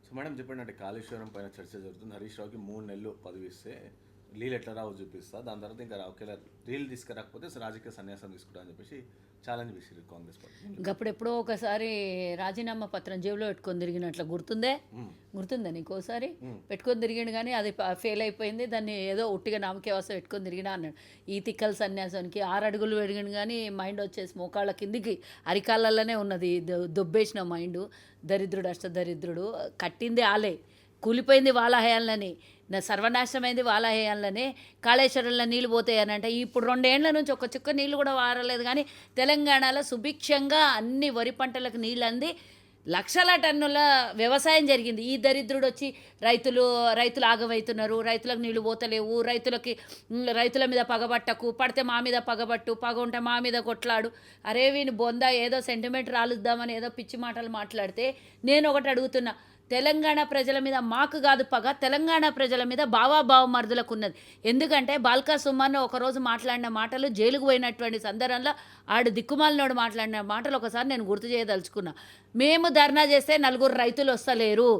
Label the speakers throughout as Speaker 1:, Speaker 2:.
Speaker 1: So madam చెప్పండి, కాళేశ్వరం పైన చర్చ జరుగుతుంది. హరీష్ రావుకి 3 నెలలు పదవి ఇస్తే లీలు ఎట్లా రావు చూపిస్తా, దాని తర్వాత ఇంకా ఒకవేళ లీలు తీసుకురాకపోతే రాజకీయ సన్యాసం తీసుకుంటా అని చెప్పేసి ఛాలెంజ్ చేసారు కాంగ్రెస్ పార్టీ.
Speaker 2: గప్పుడెప్పుడో ఒకసారి రాజీనామా పత్రం జేబులో పెట్టుకొని తిరిగినట్లు గుర్తుందా నీకు? ఒకసారి పెట్టుకొని తిరిగిండు కానీ అది ఫెయిల్ అయిపోయింది. దాన్ని ఏదో ఉట్టిగా నామకే వాసం పెట్టుకొని తిరిగినా అన్నాడు. ఈ తిక్కల సన్యాసానికి 6 అడుగులు పెరిగిండు కానీ మైండ్ వచ్చేసి మోకాళ్ళ కిందికి అరికాళ్ళలోనే ఉన్నది, దొబ్బేసిన మైండ్. దరిద్రుడు అష్టదరిద్రుడు, కట్టింది ఆలే, కూలిపోయింది వాళ్ళ హయాంలోనే, సర్వనాశనమైంది వాళ్ళ హయాంలోనే. కాళేశ్వరంలో నీళ్ళు పోతాయి అని అంటే ఇప్పుడు 2 ఏళ్ల నుంచి ఒక చుక్క నీళ్ళు కూడా వారలేదు. కానీ తెలంగాణలో సుభిక్షంగా అన్ని వరి పంటలకు నీళ్ళు అంది, లక్షల టన్నుల వ్యవసాయం జరిగింది. ఈ దరిద్రుడు వచ్చి రైతులు ఆగమవుతున్నారు, రైతులకు నీళ్లు పోతలేవు, రైతుల మీద పగబట్టకు, పడితే మా మీద పగబట్టు, పగ ఉంటే మా మీద కొట్లాడు. అరే వీని బొంద ఏదో సెంటిమెంట్ రాలుద్దామని ఏదో పిచ్చి మాటలు మాట్లాడితే నేను ఒకటి అడుగుతున్నా, తెలంగాణ ప్రజల మీద మాకు కాదు పగ, తెలంగాణ ప్రజల మీద బావమరుదులకు ఉన్నది. ఎందుకంటే బాల్కా సుమన్ ఒకరోజు మాట్లాడిన మాటలు, జైలుకు పోయినటువంటి సందర్భంలో ఆడు దిక్కుమాలినోడు మాట్లాడిన మాటలు ఒకసారి నేను గుర్తు చేయదలుచుకున్నా. మేము ధర్నా చేస్తే 4 రైతులు వస్తలేరు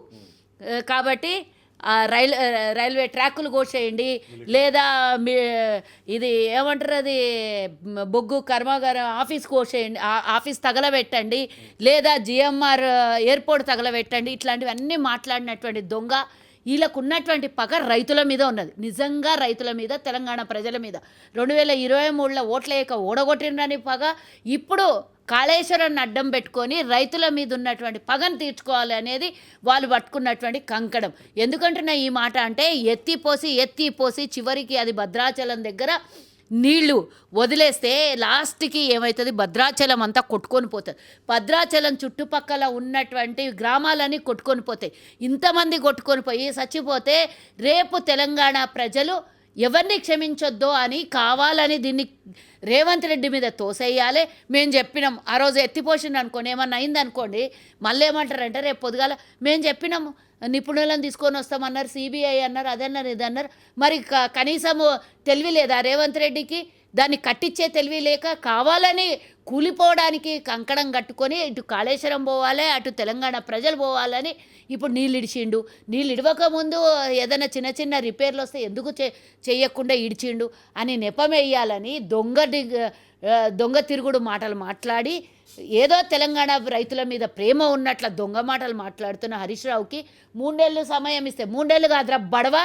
Speaker 2: కాబట్టి రైల్వే ట్రాక్కులు కోసేయండి, లేదా ఇది ఏమంటారు అది బొగ్గు కర్మాగారం ఆఫీస్ కోసేయండి, ఆఫీస్ తగలబెట్టండి, లేదా జిఎంఆర్ ఎయిర్పోర్ట్ తగలబెట్టండి. ఇట్లాంటివన్నీ మాట్లాడినటువంటి దొంగ. వీళ్ళకు ఉన్నటువంటి పగ రైతుల మీద ఉన్నది, నిజంగా రైతుల మీద, తెలంగాణ ప్రజల మీద. 2023లో ఓట్లేక ఓడగొట్టినని పగ ఇప్పుడు కాళేశ్వరాన్ని అడ్డం పెట్టుకొని రైతుల మీద ఉన్నటువంటి పగను తీర్చుకోవాలి అనేది వాళ్ళు పట్టుకున్నటువంటి కంకణం. ఎందుకంటున్నా ఈ మాట అంటే ఎత్తిపోసి చివరికి అది భద్రాచలం దగ్గర నీళ్లు వదిలేస్తే లాస్ట్కి ఏమవుతుంది, భద్రాచలం అంతా కొట్టుకొని పోతుంది. భద్రాచలం చుట్టుపక్కల ఉన్నటువంటి గ్రామాలన్నీ కొట్టుకొని పోతాయి. ఇంతమంది కొట్టుకొని పోయి చచ్చిపోతే రేపు తెలంగాణ ప్రజలు ఎవరిని క్షమించొద్దో అని కావాలని దీన్ని రేవంత్ రెడ్డి మీద తోసేయాలి. మేము చెప్పినాం ఆ రోజు ఎత్తిపోసిండు అనుకోండి, ఏమన్నా అయిందనుకోండి, మళ్ళీ ఏమంటారంటే రేపు పొద్దుగాల మేము చెప్పినాము నిపుణులను తీసుకొని వస్తామన్నారు, సిబిఐ అన్నారు, అదన్నారు ఇదన్నారు. మరి కనీసము తెలివి లేదా రేవంత్ రెడ్డికి? దాన్ని కట్టించే తెలివి లేక కావాలని కూలిపోవడానికి కంకణం కట్టుకొని ఇటు కాళేశ్వరం పోవాలి, అటు తెలంగాణ ప్రజలు పోవాలని ఇప్పుడు నీళ్ళు ఇడిచిండు. నీళ్ళు ఇడవకముందు ఏదైనా చిన్న రిపేర్లు వస్తే ఎందుకు చెయ్యకుండా ఇడిచిండు అని నెపమేయాలని దొంగ తిరుగుడు మాటలు మాట్లాడి ఏదో తెలంగాణ రైతుల మీద ప్రేమ ఉన్నట్ల దొంగ మాటలు మాట్లాడుతున్న హరీష్ రావుకి 3 నెలలు సమయం ఇస్తే, 3 నెలలు కాదురా బడవ,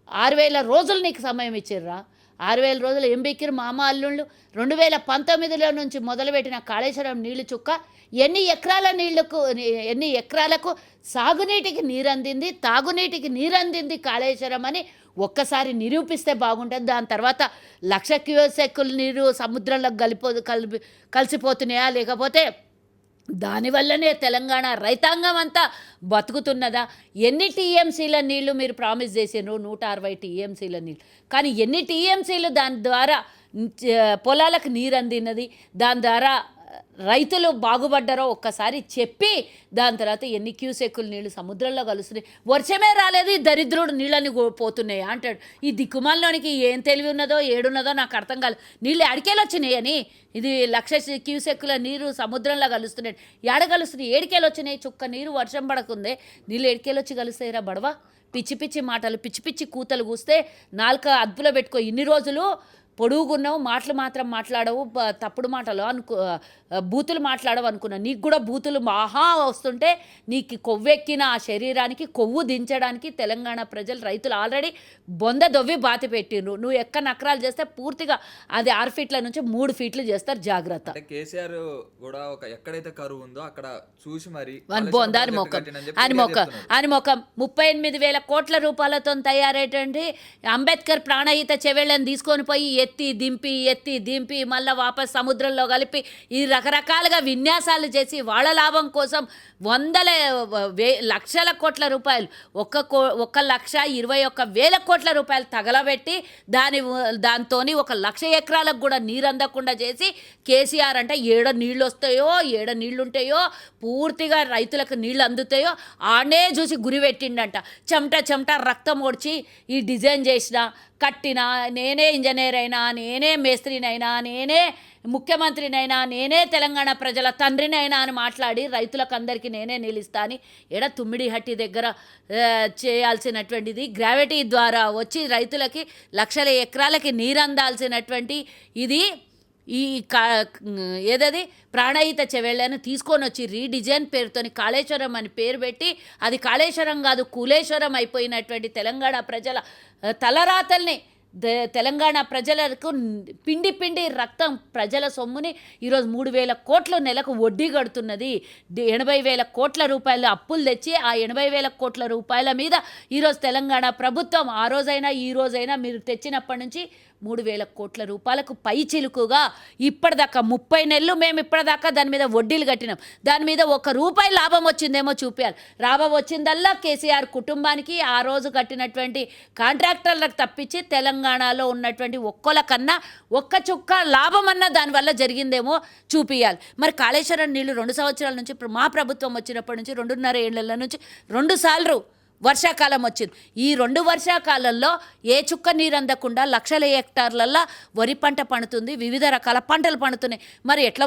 Speaker 2: 6000 రోజులు నీకు సమయం ఇచ్చిర్రా. 6000 రోజులు ఏం బెక్కిరు మామ అల్లుళ్ళు. 2019లో నుంచి మొదలుపెట్టిన కాళేశ్వరం నీళ్లు చుక్క ఎన్ని ఎకరాలకు సాగునీటికి నీరందింది, తాగునీటికి నీరందింది కాళేశ్వరం అని ఒక్కసారి నిరూపిస్తే బాగుంటుంది. దాని తర్వాత 1,00,000 క్యూసెక్కుల నీరు సముద్రంలో కలిసిపోతున్నాయా, లేకపోతే దానివల్లనే తెలంగాణ రైతాంగం అంతా బతుకుతున్నదా? ఎన్ని టీఎంసీల నీళ్లు మీరు ప్రామిస్ చేసినారు? 160 టీఎంసీల నీళ్ళు. కానీ ఎన్ని టీఎంసీలు దాని ద్వారా పొలాలకు నీరు అందినది, దాని ద్వారా రైతులు బాగుపడ్డారో ఒక్కసారి చెప్పి దాని తర్వాత ఎన్ని క్యూసెక్కులు నీళ్ళు సముద్రంలో కలుస్తున్నాయి, వర్షమే రాలేదు, ఈ దరిద్రుడు నీళ్ళని పోతున్నాయి అంటాడు. ఈ దిక్కుమాలలోనికి ఏం తెలివి ఉన్నదో ఏడున్నదో నాకు అర్థం కాలేదు. నీళ్ళు ఎడికేలు వచ్చినాయి అని, ఇది 1,00,000 క్యూసెక్కుల నీరు సముద్రంలో కలుస్తున్నాయి, ఏడ కలుస్తున్నాయి, ఏడికేలు వచ్చినాయి? చుక్క నీరు వర్షం పడకుందే నీళ్ళు ఏడికేలు వచ్చి కలుస్తాయిరా బడవా? పిచ్చి మాటలు, పిచ్చి కూతలు కూస్తే నాలుక అదుపులో పెట్టుకో. ఇన్ని రోజులు పొడుగున్నావు, మాటలు మాత్రం మాట్లాడవు, తప్పుడు మాటలు బూతులు మాట్లాడవు అనుకున్నా. నీకు కూడా బూతులు మహా వస్తుంటే నీకు కొవ్వెక్కిన ఆ శరీరానికి కొవ్వు దించడానికి తెలంగాణ ప్రజలు రైతులు ఆల్రెడీ బొంద దొవ్వి బాతి పెట్టిండ్రు. నువ్వు నకరాలు చేస్తే పూర్తిగా అది 6 ఫీట్ల నుంచి 3 ఫీట్లు చేస్తారు, జాగ్రత్త.
Speaker 3: కేసీఆర్ కూడా ఎక్కడైతే కరువు ఉందో అక్కడ చూసి మరి
Speaker 2: దాని మొక్కం 38,000 కోట్ల రూపాయలతో తయారైనటువంటి అంబేద్కర్ ప్రాణహిత చెవెళ్ళని తీసుకొని పోయి ఎత్తి దింపి మళ్ళీ వాపస్ సముద్రంలో కలిపి ఈ రకరకాలుగా విన్యాసాలు చేసి వాళ్ళ లాభం కోసం లక్షల కోట్ల రూపాయలు 1,21,000 కోట్ల రూపాయలు తగలబెట్టి దాంతో 1,00,000 ఎకరాలకు కూడా నీరు అందకుండా చేసి కేసీఆర్ అంటే ఏడ నీళ్ళు వస్తాయో, ఏడ నీళ్లుంటాయో, పూర్తిగా రైతులకు నీళ్ళు అందుతాయో ఆడే చూసి గురి పెట్టిండంట. చెమట రక్తం ఓడ్చి ఈ డిజైన్ చేసిన కట్టినా, నేనే ఇంజనీర్ అయినా, నేనే మేస్త్రినైనా, నేనే ముఖ్యమంత్రినైనా నేనే తెలంగాణ ప్రజల తండ్రినైనా అని మాట్లాడి రైతులకు అందరికీ నేనే నిలుస్తా అని తుమ్మిడిహట్టి దగ్గర చేయాల్సినటువంటిది గ్రావిటీ ద్వారా వచ్చి రైతులకి లక్షల ఎకరాలకి నీరు అందాల్సినటువంటి ఇది ఈ ఏదది ప్రాణహిత చెవెళ్ళను తీసుకొని వచ్చి రీడిజైన్ పేరుతోని కాళేశ్వరం అని పేరు పెట్టి అది కాళేశ్వరం కాదు కూలేశ్వరం అయిపోయినటువంటి తెలంగాణ ప్రజల తలరాతల్ని తెలంగాణ ప్రజలకు పిండి రక్తం ప్రజల సొమ్ముని ఈరోజు 3,000 కోట్ల నెలకు వడ్డీ కడుతున్నది. 80,000 కోట్ల రూపాయలు అప్పులు తెచ్చి ఆ 80,000 కోట్ల రూపాయల మీద ఈరోజు తెలంగాణ ప్రభుత్వం ఆ రోజైనా ఈ రోజైనా మీరు తెచ్చినప్పటి నుంచి 3,000 కోట్ల రూపాయలకు పై చిలుకుగా ఇప్పటిదాకా 30 నెలలు మేము ఇప్పటిదాకా దాని మీద వడ్డీలు కట్టినాం. దాని మీద ₹1 లాభం వచ్చిందేమో చూపించాలి. లాభం వచ్చిందల్లా కేసీఆర్ కుటుంబానికి ఆ రోజు కట్టినటువంటి కాంట్రాక్టర్లకు తప్పించి తెలంగాణలో ఉన్నటువంటి ఒక్కల కన్నా ఒక్క చుక్క లాభం అన్న దానివల్ల జరిగిందేమో చూపించాలి. మరి కాళేశ్వరం నీళ్లు 2 సంవత్సరాల నుంచి ఇప్పుడు మా ప్రభుత్వం వచ్చినప్పటి నుంచి 2.5 ఏళ్ల నుంచి 2 సార్లు వర్షాకాలం వచ్చింది. ఈ 2 వర్షాకాలంలో ఏ చుక్క నీరు అందకుండా లక్షల హెక్టార్లల్లో వరి పంట పండుతుంది, వివిధ రకాల పంటలు పండుతున్నాయి. మరి ఎట్లా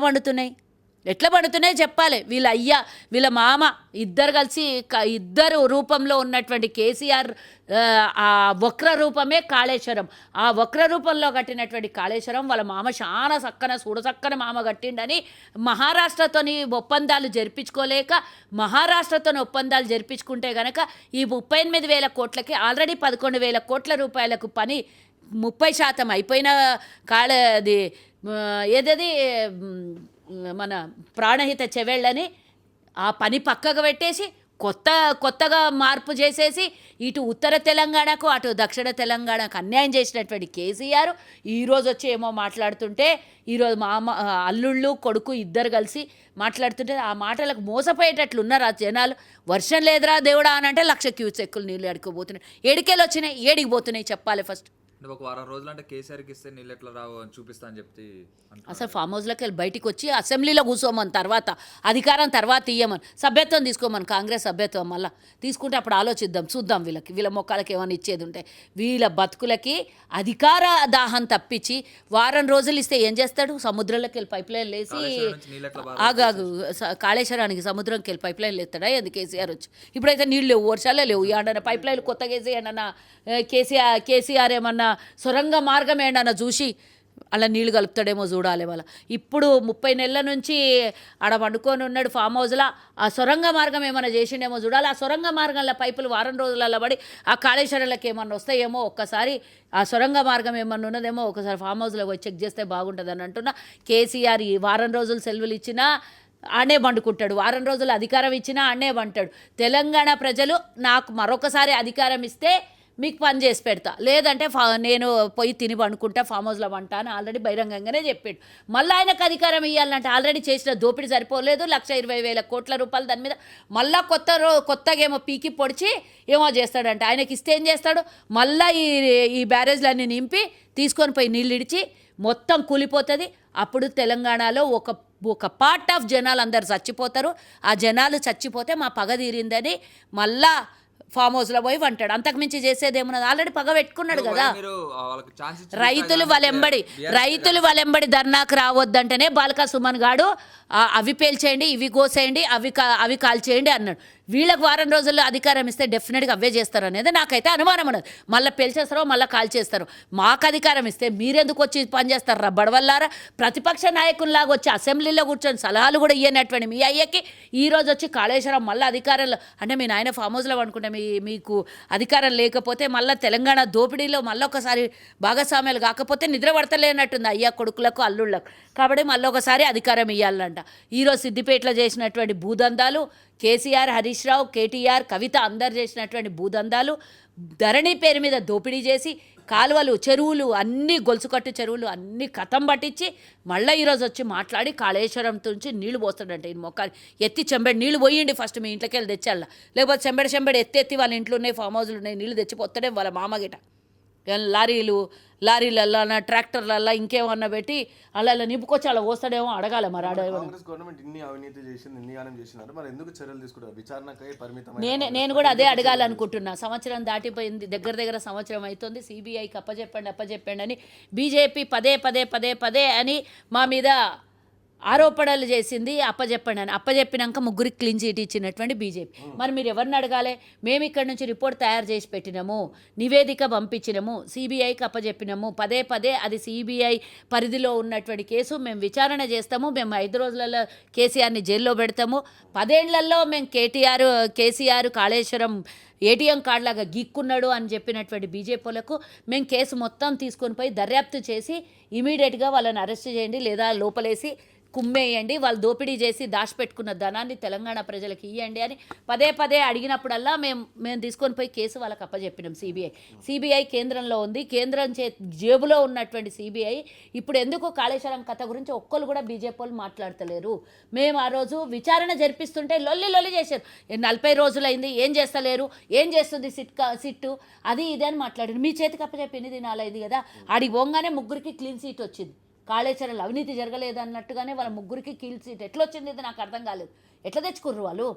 Speaker 2: పండుతున్నాయి చెప్పాలి. వీళ్ళ అయ్య వీళ్ళ మామ ఇద్దరు కలిసి ఇద్దరు రూపంలో ఉన్నటువంటి కేసీఆర్ ఆ వక్ర రూపమే కాళేశ్వరం. ఆ వక్ర రూపంలో కట్టినటువంటి కాళేశ్వరం వాళ్ళ మామ చాలా చూడసక్కన మామ కట్టిండని మహారాష్ట్రతోని ఒప్పందాలు జరిపించుకోలేక మహారాష్ట్రతోని ఒప్పందాలు జరిపించుకుంటే కనుక ఈ 38,000 కోట్లకి ఆల్రెడీ 11,000 కోట్ల రూపాయలకు పని 30% అయిపోయిన అది ఏదది మన ప్రాణహిత చెవెళ్ళని ఆ పని పక్కకు పెట్టేసి కొత్తగా మార్పు చేసేసి ఇటు ఉత్తర తెలంగాణకు అటు దక్షిణ తెలంగాణకు అన్యాయం చేసినటువంటి కేసీఆర్ ఈరోజు వచ్చి ఏమో మాట్లాడుతుంటే ఈరోజు అల్లుళ్ళు కొడుకు ఇద్దరు కలిసి మాట్లాడుతుంటే ఆ మాటలకు మోసపోయేటట్లు ఉన్నారు ఆ జనాలు. వర్షం లేదురా దేవుడా అని అంటే 1,00,000 క్యూసెక్కులు నీళ్ళు అడుకోబోతున్నాయి. ఏడికేలు వచ్చినాయి, ఏడికి పోతున్నాయి చెప్పాలి ఫస్ట్.
Speaker 3: ఒక వారం రోజులు అంటే కేసీఆర్కి ఇస్తే నీళ్ళు ఎట్లా రావు అని చూపిస్తా అని చెప్పి
Speaker 2: అసలు ఫామ్ హౌస్లోకి వెళ్ళి బయటికి వచ్చి అసెంబ్లీలో కూర్చోమని తర్వాత అధికారం తర్వాత ఇయ్యమని సభ్యత్వం తీసుకోమని కాంగ్రెస్ సభ్యత్వం మళ్ళీ తీసుకుంటే అప్పుడు ఆలోచిద్దాం చూద్దాం వీళ్ళ మొక్కలకి ఏమైనా ఇచ్చేది ఉంటే. వీళ్ళ బతుకులకి అధికార దాహం తప్పించి వారం రోజులు ఇస్తే ఏం చేస్తాడు? సముద్రంలోకి వెళ్ళి పైప్ లైన్ లేసి ఆగాగు కాళేశ్వరానికి సముద్రంకి వెళ్ళి పైప్ లైన్లు ఎత్తాడా ఎందుకు కేసీఆర్ వచ్చి? ఇప్పుడైతే నీళ్ళు లేవు, వర్షాలే లేవు. ఏమన్నా పైప్ లైన్లు కొత్తగా వేసి ఏమన్నా కేసీఆర్ ఏమన్నా సొరంగ మార్గం ఏమన్నా చూసి అలా నీళ్ళు కలుపుతాడేమో చూడాలి. వాళ్ళ ఇప్పుడు 30 నెలల నుంచి ఆడ పండుకొని ఉన్నాడు ఫామ్ హౌస్లో. ఆ సొరంగ మార్గం ఏమైనా చేసిండేమో చూడాలి. ఆ సొరంగ మార్గంలో పైపులు వారం రోజులలో పడి ఆ కాళేశ్వరంలోకి ఏమన్నా వస్తాయేమో ఒక్కసారి ఆ సొరంగ మార్గం ఏమన్నా ఉన్నదేమో ఒకసారి ఫామ్ హౌస్లో పోయి చెక్ చేస్తే బాగుంటుందని అంటున్నా. కేసీఆర్ ఈ వారం రోజులు సెలవులు ఇచ్చినా ఆనే పండుకుంటాడు, వారం రోజులు అధికారం ఇచ్చినా ఆనే పంటాడు. తెలంగాణ ప్రజలు నాకు మరొకసారి అధికారం ఇస్తే మీకు పని చేసి పెడతా, లేదంటే నేను పోయి తిని పండుకుంటా ఫామ్ హౌస్లో వంటా అని ఆల్రెడీ బహిరంగంగానే చెప్పాడు. మళ్ళీ ఆయనకు అధికారం ఇవ్వాలంటే ఆల్రెడీ చేసిన దోపిడీ సరిపోలేదు. 1,20,000 కోట్ల రూపాయలు దాని మీద మళ్ళీ కొత్తగా ఏమో పీకి పొడిచి ఏమో చేస్తాడంటే ఆయనకి ఇస్తే ఏం చేస్తాడు? మళ్ళీ ఈ బ్యారేజ్లన్నీ నింపి తీసుకొని పోయి నీళ్ళు ఇడిచి మొత్తం కూలిపోతుంది. అప్పుడు తెలంగాణలో ఒక పార్ట్ ఆఫ్ జనాలు అందరు చచ్చిపోతారు. ఆ జనాలు చచ్చిపోతే మా పగ తీరిందని మళ్ళా ఫామ్ హౌస్లో పోయి వంటాడు. అంతకుమించి చేసేది ఏమున్నది? ఆల్రెడీ పగ పెట్టుకున్నాడు కదా. రైతులు వాళ్ళెంబడి ధర్నాకు రావద్దంటేనే బాల్కా సుమన్ గాడు అవి పేల్చేయండి, ఇవి కోసేయండి, అవి కాల్చేయండి అన్నాడు. వీళ్ళకి వారం రోజుల్లో అధికారం ఇస్తే డెఫినెట్గా అవే చేస్తారు అనేది నాకైతే అనుమానం ఉన్నది. మళ్ళీ పేల్చేస్తారో మళ్ళీ కాల్చేస్తారో. మాకు అధికారం ఇస్తే మీరెందుకు వచ్చి పనిచేస్తారా బడవల్లారా? ప్రతిపక్ష నాయకుల్లాగా వచ్చి అసెంబ్లీలో కూర్చొని సలహాలు కూడా ఇయ్యనటువంటి మీ అయ్యకి ఈరోజు వచ్చి కాళేశ్వరం మళ్ళీ అధికారంలో అంటే మీ నాయన ఫామ్ హౌస్లో అనుకుంటే మీకు అధికారం లేకపోతే మళ్ళీ తెలంగాణ దోపిడీలో మళ్ళీ ఒకసారి భాగస్వామ్యాలు కాకపోతే నిద్ర పడతలేనట్టుంది అయ్యా కొడుకులకు అల్లుళ్ళకు. కాబట్టి మళ్ళీ ఒకసారి అధికారం ఇవ్వాలంట. ఈరోజు సిద్దిపేటలో చేసినటువంటి భూదందాలు కేసీఆర్, హరీష్ రావు, కేటీఆర్, కవిత అందరు చేసినటువంటి భూదందాలు ధరణి పేరు మీద దోపిడీ చేసి కాలువలు చెరువులు అన్నీ గొలుసుకట్టు చెరువులు అన్నీ కథం పట్టించి మళ్ళీ ఈరోజు వచ్చి మాట్లాడి కాళేశ్వరం నుంచి నీళ్లు పోస్తాడంటే ఈ మొక్కని ఎత్తి చెంబెడి నీళ్లు పోయిండి ఫస్ట్ మీ ఇంట్లోకి వెళ్ళి తెచ్చాల, లేకపోతే చెంబెడి ఎత్తి వాళ్ళ ఇంట్లో ఉన్నాయి ఫామ్ హౌస్లు ఉన్నాయి నీళ్లు తెచ్చిపోతాడే వాళ్ళ మామగిట. లారీలల్లో ట్రాక్టర్లల్లో ఇంకేమన్నా పెట్టి అలా నింపుకొచ్చి అలా పోస్తాడేమో అడగాలి మరి
Speaker 1: కాంగ్రెస్ గవర్నమెంట్ ఇన్ని అవినీతి చేసింది, ఇన్ని గానం చేసినారు, మరి ఎందుకు చర్యలు తీసుకుంటారు? విచారణకై పరిమితం.
Speaker 2: నేను కూడా అదే అడగాలనుకుంటున్నా. సంవత్సరం దాటిపోయింది, దగ్గర సంవత్సరం అవుతుంది. సిబిఐకి అప్పచెప్పండి అని బీజేపీ పదే అని మా మీద ఆరోపణలు చేసింది. అప్పచెప్పినాక ముగ్గురికి క్లీన్ చీట్ ఇచ్చినటువంటి బీజేపీ. మరి మీరు ఎవరిని అడగాలి? మేము ఇక్కడ నుంచి రిపోర్ట్ తయారు చేసి పెట్టినాము, నివేదిక పంపించినాము, సిబిఐకి అప్పచెప్పినాము. పదే అది సిబిఐ పరిధిలో ఉన్నటువంటి కేసు. మేము విచారణ చేస్తాము. మేము 5 రోజులలో కేసీఆర్ని జైల్లో పెడతాము. 10 ఏళ్లలో మేము కేసీఆర్ కాళేశ్వరం ఏటీఎం కార్డులాగా గీక్కున్నాడు అని చెప్పినటువంటి బీజేపీలకు మేము కేసు మొత్తం తీసుకొని పోయి దర్యాప్తు చేసి ఇమీడియట్గా వాళ్ళని అరెస్ట్ చేయండి, లేదా లోపలేసి కుమ్మేయండి, వాళ్ళు దోపిడీ చేసి దాచిపెట్టుకున్న ధనాన్ని తెలంగాణ ప్రజలకు ఇవ్వండి అని పదే అడిగినప్పుడల్లా మేము తీసుకొని పోయి కేసు వాళ్ళకి అప్పచెప్పినాం. సిబిఐ కేంద్రంలో ఉంది. కేంద్రం జేబులో ఉన్నటువంటి సిబిఐ ఇప్పుడు ఎందుకు కాళేశ్వరం కథ గురించి ఒక్కరు కూడా బీజేపీ వాళ్ళు మాట్లాడతలేరు? మేము ఆ రోజు విచారణ జరిపిస్తుంటే లొల్లి చేశారు. 40 రోజులైంది, ఏం చేస్తలేరు, ఏం చేస్తుంది సిట్టు, అది ఇది అని మాట్లాడారు. మీ చేతికి అప్పచెప్పింది దినాలైంది కదా. ఆడికి పోగానే ముగ్గురికి క్లీన్ సీట్ వచ్చింది. కాళేశ్వరంలో అవినీతి జరగలేదు అన్నట్టుగానే వాళ్ళ ముగ్గురికి క్లీన్ సీట్ ఎట్లా వచ్చింది? ఇది నాకు అర్థం కాలేదు. ఎట్లా తెచ్చుకుర్రు వాళ్ళు?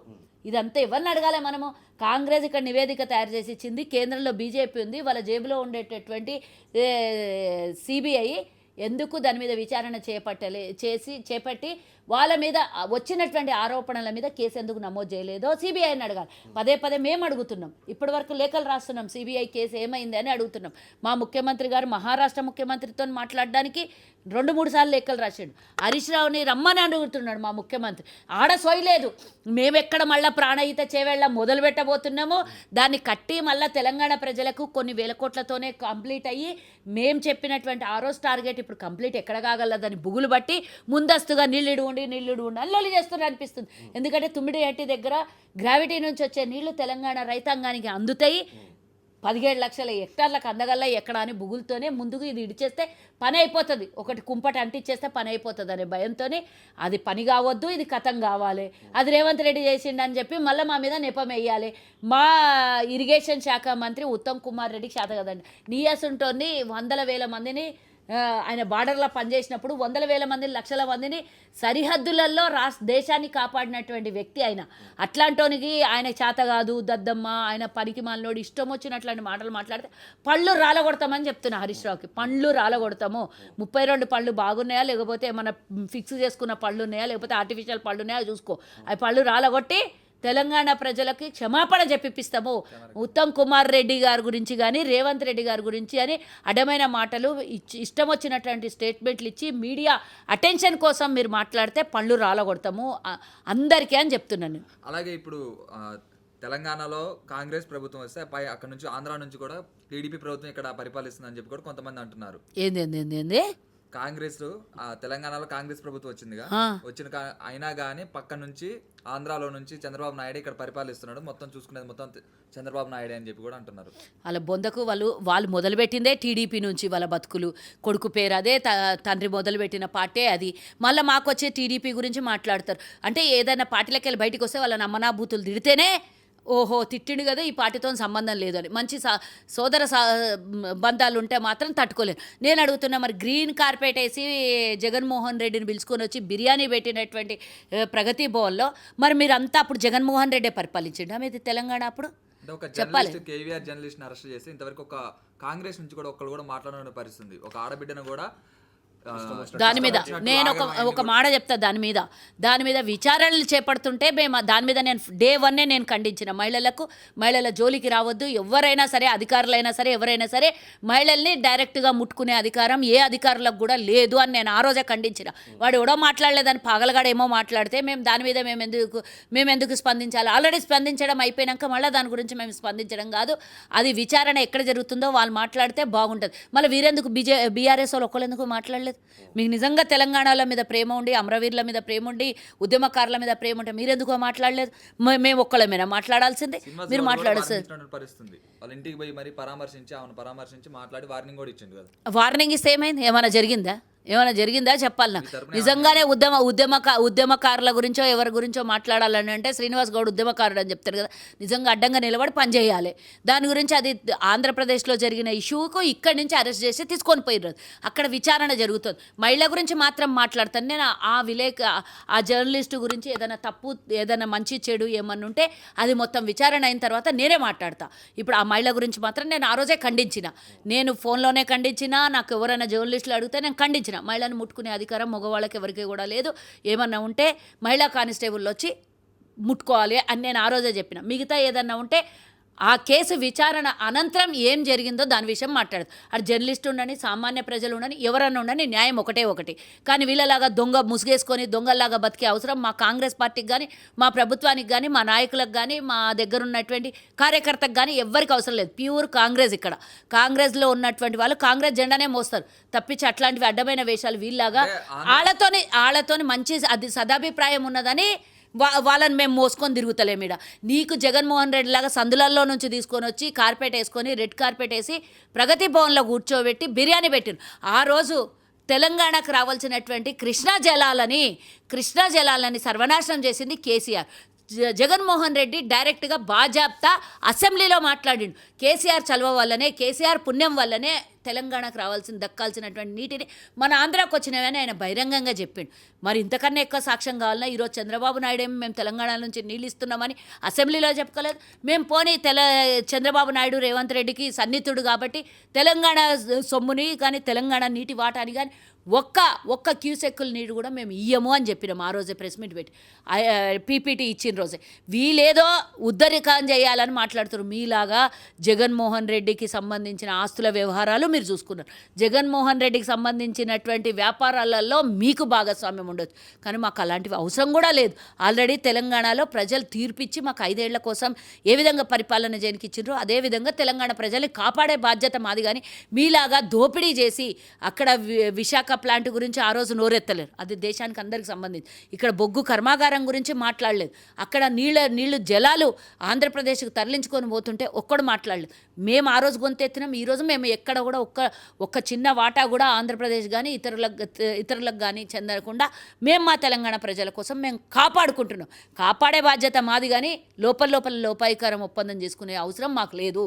Speaker 2: ఇదంతా ఎవరిని అడగాలి మనము? కాంగ్రెస్ ఇక్కడ నివేదిక తయారు చేసి ఇచ్చింది, కేంద్రంలో బీజేపీ ఉంది, వాళ్ళ జేబులో ఉండేటటువంటి సిబిఐ ఎందుకు దాని మీద విచారణ చేపట్టి వాళ్ళ మీద వచ్చినటువంటి ఆరోపణల మీద కేసు ఎందుకు నమోదు చేయలేదో సిబిఐని అడగాలి. పదే మేము అడుగుతున్నాం. ఇప్పటి వరకు లేఖలు రాస్తున్నాం, సిబిఐ కేసు ఏమైంది అని అడుగుతున్నాం. మా ముఖ్యమంత్రి గారు మహారాష్ట్ర ముఖ్యమంత్రితో మాట్లాడడానికి 2-3 సార్లు లేఖలు రాశాడు. హరీష్ రావుని రమ్మని అడుగుతున్నాడు మా ముఖ్యమంత్రి. ఆడ సోయలేదు. మేమెక్కడ మళ్ళీ ప్రాణహిత చేవేళ్ళ మొదలు పెట్టబోతున్నామో దాన్ని కట్టి మళ్ళీ తెలంగాణ ప్రజలకు కొన్ని వేల కోట్లతోనే కంప్లీట్ అయ్యి మేము చెప్పినటువంటి ఆ రోజు టార్గెట్ ఇప్పుడు కంప్లీట్ ఎక్కడ కాగలదని బుగులు బట్టి ముందస్తుగా నీళ్ళు ఉండి అల్లొల్లి చేస్తున్నారు అనిపిస్తుంది. ఎందుకంటే తుమ్మిడిహట్టి దగ్గర గ్రావిటీ నుంచి వచ్చే నీళ్లు తెలంగాణ రైతాంగానికి అందుతాయి. 17 లక్షల హెక్టార్లకు అందగల్లా ఎక్కడ అని బుగులతోనే ముందుకు ఇది ఇడిచేస్తే పని అయిపోతుంది, ఒకటి కుంపటి అంటించేస్తే పని అయిపోతుంది అనే భయంతోనే అది పని కావద్దు, ఇది కథం కావాలి, అది రేవంత్ రెడ్డి చేసిండని చెప్పి మళ్ళీ మా మీద నెపం వేయాలి. మా ఇరిగేషన్ శాఖ మంత్రి ఉత్తమ్ కుమార్ రెడ్డికి శాత కదండి. నీయసుంటోని 100,000 మందిని ఆయన బార్డర్లో పనిచేసినప్పుడు 100,000 మందిని, లక్షల మందిని సరిహద్దులలో దేశాన్ని కాపాడినటువంటి వ్యక్తి ఆయన. అట్లాంటోనికి ఆయన చేత కాదు, దద్దమ్మ, ఆయన పనికి మాలినోడు, ఇష్టం వచ్చినట్లాంటి మాటలు మాట్లాడితే పళ్ళు రాలగొడతామని చెప్తున్నా హరీష్ రావుకి. పళ్ళు రాలగొడతాము. 32 పళ్ళు బాగున్నాయా, లేకపోతే మన ఫిక్స్ చేసుకున్న పళ్ళు ఉన్నాయా, లేకపోతే ఆర్టిఫిషియల్ పళ్ళు ఉన్నాయా చూసుకో. అవి పళ్ళు రాలగొట్టి తెలంగాణ ప్రజలకి క్షమాపణ చెప్పిస్తాము. ఉత్తమ్ కుమార్ రెడ్డి గారి గురించి కానీ రేవంత్ రెడ్డి గారి గురించి అని అడ్డమైన మాటలు ఇష్టం వచ్చినటువంటి స్టేట్మెంట్లు ఇచ్చి మీడియా అటెన్షన్ కోసం మీరు మాట్లాడితే పళ్ళు రాలగొడతాము అందరికీ అని చెప్తున్నాను.
Speaker 3: అలాగే ఇప్పుడు తెలంగాణలో కాంగ్రెస్ ప్రభుత్వం వస్తే అక్కడ నుంచి ఆంధ్ర నుంచి కూడా టీడీపీ ప్రభుత్వం ఇక్కడ పరిపాలిస్తుందని చెప్పి కూడా కొంతమంది అంటున్నారు.
Speaker 2: ఏంది
Speaker 3: కాంగ్రెస్ తెలంగాణలో కాంగ్రెస్ ప్రభుత్వం వచ్చిందిగా, అయినా కానీ పక్క నుంచి ఆంధ్రాలో నుంచి చంద్రబాబు నాయుడు ఇక్కడ పరిపాలిస్తున్నాడు, మొత్తం చూసుకునేది మొత్తం చంద్రబాబు నాయుడు అని చెప్పి కూడా అంటున్నారు.
Speaker 2: వాళ్ళ బొందకు వాళ్ళు మొదలుపెట్టిందే టీడీపీ నుంచి వాళ్ళ బతుకులు. కొడుకు పేరు అదే, తండ్రి మొదలుపెట్టిన పార్టీ అది. మళ్ళీ మాకు వచ్చే టీడీపీ గురించి మాట్లాడతారు. అంటే ఏదైనా పార్టీలకు వెళ్ళి బయటకు వస్తే వాళ్ళ నమ్మనాభూతులు తిడితేనే ఓహో తిట్టిండు కదా ఈ పార్టీతో సంబంధం లేదు అని, మంచి సోదర బంధాలు ఉంటే మాత్రం తట్టుకోలేరు. నేను అడుగుతున్నా, మరి గ్రీన్ కార్పెట్ వేసి జగన్మోహన్ రెడ్డిని పిలుచుకొని వచ్చి బిర్యానీ పెట్టినటువంటి ప్రగతి భవన్లో మరి మీరంతా అప్పుడు జగన్మోహన్ రెడ్డే పరిపాలించండి మీది తెలంగాణ అప్పుడు
Speaker 3: చెప్పాలి. కేవీఆర్ జర్నలిస్ట్ అరెస్ట్ చేసి ఇంతవరకు ఒక కాంగ్రెస్ నుంచి కూడా ఒక్కరు కూడా మాట్లాడని పరిస్థితి. ఒక ఆడబిడ్డను కూడా
Speaker 2: దాని మీద నేను ఒక మాట చెప్తా. దాని మీద విచారణలు చేపడుతుంటే మేము దాని మీద నేను డే 1 నేను ఖండించిన. మహిళల జోలికి రావద్దు, ఎవరైనా సరే, అధికారులైనా సరే, ఎవరైనా సరే మహిళల్ని డైరెక్ట్గా ముట్టుకునే అధికారం ఏ అధికారులకు కూడా లేదు అని నేను ఆ రోజే ఖండించిన. వాడు ఎవడో మాట్లాడలేదని పాగలగాడు ఏమో మాట్లాడితే మేము దాని మీద మేము ఎందుకు స్పందించాలి? ఆల్రెడీ స్పందించడం అయిపోయినాక మళ్ళీ దాని గురించి మేము స్పందించడం కాదు. అది విచారణ ఎక్కడ జరుగుతుందో వాళ్ళు మాట్లాడితే బాగుంటుంది. మళ్ళీ వీరెందుకు బీఆర్ఎస్ వాళ్ళు ఒక్కళ్ళెందుకు మాట్లాడలేదు? మీకు నిజంగా తెలంగాణల మీద ప్రేమ ఉండి, అమరవీరుల మీద ప్రేమ ఉండి, ఉద్యమకారుల మీద ప్రేమ ఉంటే మీరెందుకు మాట్లాడలేదు? మేము ఒక్కళ్ళమేనా మాట్లాడాల్సిందే? మీరు మాట్లాడాల్సింది
Speaker 3: పరిస్థితి. వాళ్ళ ఇంటికి పోయి మరి పరామర్శించి మాట్లాడి వార్నింగ్ కూడా ఇచ్చింది కదా.
Speaker 2: వార్నింగ్ ఇస్తే ఏమైంది? ఏమైనా జరిగిందా? ఏమైనా జరిగిందా చెప్పాలి నాకు. నిజంగానే ఉద్యమకారుల గురించో ఎవరి గురించో మాట్లాడాలని అంటే శ్రీనివాస్ గౌడ్ ఉద్యమకారుడు అని చెప్తారు కదా, నిజంగా అడ్డంగా నిలబడి పనిచేయాలి. దాని గురించి అది ఆంధ్రప్రదేశ్లో జరిగిన ఇష్యూకు ఇక్కడి నుంచి అరెస్ట్ చేసి తీసుకొని పోయిర్రు, అక్కడ విచారణ జరుగుతుంది. మహిళ గురించి మాత్రం మాట్లాడతాను నేను. ఆ జర్నలిస్టు గురించి ఏదైనా తప్పు ఏదైనా మంచి చెడు ఏమన్నా ఉంటే అది మొత్తం విచారణ అయిన తర్వాత నేనే మాట్లాడతా. ఇప్పుడు ఆ మహిళ గురించి మాత్రం నేను ఆ రోజే ఖండించిన, నేను ఫోన్లోనే ఖండించిన, నాకు ఎవరైనా జర్నలిస్టులు అడిగితే నేను ఖండించిన. మహిళను ముట్టుకునే అధికారం మగవాళ్ళకి ఎవరికి కూడా లేదు, ఏమన్నా ఉంటే మహిళా కానిస్టేబుల్ వచ్చి ముట్టుకోవాలి అని నేను ఆ రోజే చెప్పిన. మిగతా ఏదన్నా ఉంటే ఆ కేసు విచారణ అనంతరం ఏం జరిగిందో దాని విషయం మాట్లాడదు. అది జర్నలిస్ట్ ఉండని, సామాన్య ప్రజలు ఉండని, ఎవరన్నా ఉండని, న్యాయం ఒకటి. కానీ వీళ్ళలాగా దొంగ ముసుగేసుకొని దొంగల్లాగా బతికే అవసరం మా కాంగ్రెస్ పార్టీకి కానీ, మా ప్రభుత్వానికి కానీ, మా నాయకులకు కానీ, మా దగ్గర ఉన్నటువంటి కార్యకర్తకు కానీ ఎవ్వరికి అవసరం లేదు. ప్యూర్ కాంగ్రెస్. ఇక్కడ కాంగ్రెస్లో ఉన్నటువంటి వాళ్ళు కాంగ్రెస్ జెండానే మోస్తారు తప్పించి అట్లాంటివి అడ్డమైన వేషాలు వీళ్ళలాగా వాళ్ళతోని మంచి అది సదాభిప్రాయం ఉన్నదని వాళ్ళని మేము మోసుకొని తిరుగుతలేము. ఇక్కడ నీకు జగన్మోహన్ రెడ్డి లాగా సందులల్లో నుంచి తీసుకొని వచ్చి కార్పెట్ వేసుకొని రెడ్ కార్పెట్ వేసి ప్రగతి భవన్లో కూర్చోబెట్టి బిర్యానీ పెట్టిను. ఆ రోజు తెలంగాణకు రావాల్సినటువంటి కృష్ణా జలాలని సర్వనాశనం చేసింది కేసీఆర్. జగన్మోహన్ రెడ్డి డైరెక్ట్గా బాజాప్తా అసెంబ్లీలో మాట్లాడిండు. కేసీఆర్ చలవ వల్లనే, కేసీఆర్ పుణ్యం వల్లనే తెలంగాణకు దక్కాల్సినటువంటి నీటిని మన ఆంధ్రాకు వచ్చినవని ఆయన బహిరంగంగా చెప్పిండు. మరి ఇంతకన్నా ఎక్కువ సాక్ష్యం కావాలన్నా ఈరోజు చంద్రబాబు నాయుడు ఏమి మేము తెలంగాణ నుంచి నీళ్ళు ఇస్తున్నామని అసెంబ్లీలో చెప్పుకోలేదు. మేము పోనీ చంద్రబాబు నాయుడు రేవంత్ రెడ్డికి సన్నిహితుడు కాబట్టి తెలంగాణ సొమ్ముని కానీ తెలంగాణ నీటి వాటాని కానీ ఒక్క క్యూసెక్కుల నీరు కూడా మేము ఇయ్యము అని చెప్పినాం ఆ రోజే ప్రెస్ మీట్ పెట్టి పీపీటీ ఇచ్చిన రోజే. వీళ్ళేదో ఉద్ధరికం చేయాలని మాట్లాడుతారు. మీలాగా జగన్మోహన్ రెడ్డికి సంబంధించిన ఆస్తుల వ్యవహారాలు మీరు చూసుకున్నారు. జగన్మోహన్ రెడ్డికి సంబంధించినటువంటి వ్యాపారాలలో మీకు భాగస్వామ్యం ఉండొచ్చు, కానీ మాకు అలాంటివి అవసరం కూడా లేదు. ఆల్రెడీ తెలంగాణలో ప్రజలు తీర్పిచ్చి మాకు 5 ఏళ్ల కోసం ఏ విధంగా పరిపాలన చేయనికిచ్చిండ్రో అదేవిధంగా తెలంగాణ ప్రజల్ని కాపాడే బాధ్యత మాది. కానీ మీలాగా దోపిడీ చేసి అక్కడ విశాఖ ప్లాంట్ గురించి ఆ రోజు నోరెత్తలేరు, అది దేశానికి అందరికి సంబంధించి. ఇక్కడ బొగ్గు కర్మాగారం గురించి మాట్లాడలేదు. అక్కడ నీళ్లు జలాలు ఆంధ్రప్రదేశ్కి తరలించుకొని పోతుంటే ఒక్కడు మాట్లాడలేదు. మేము ఆ రోజు గొంతెత్తినాం. ఈరోజు మేము ఎక్కడ కూడా ఒక్క చిన్న వాటా కూడా ఆంధ్రప్రదేశ్ కానీ ఇతరులకు కానీ చెందకుండా మేము మా తెలంగాణ ప్రజల కోసం మేము కాపాడుకుంటున్నాం. కాపాడే బాధ్యత మాది, కానీ లోపల లోపాయికారం ఒప్పందం చేసుకునే అవసరం మాకు లేదు.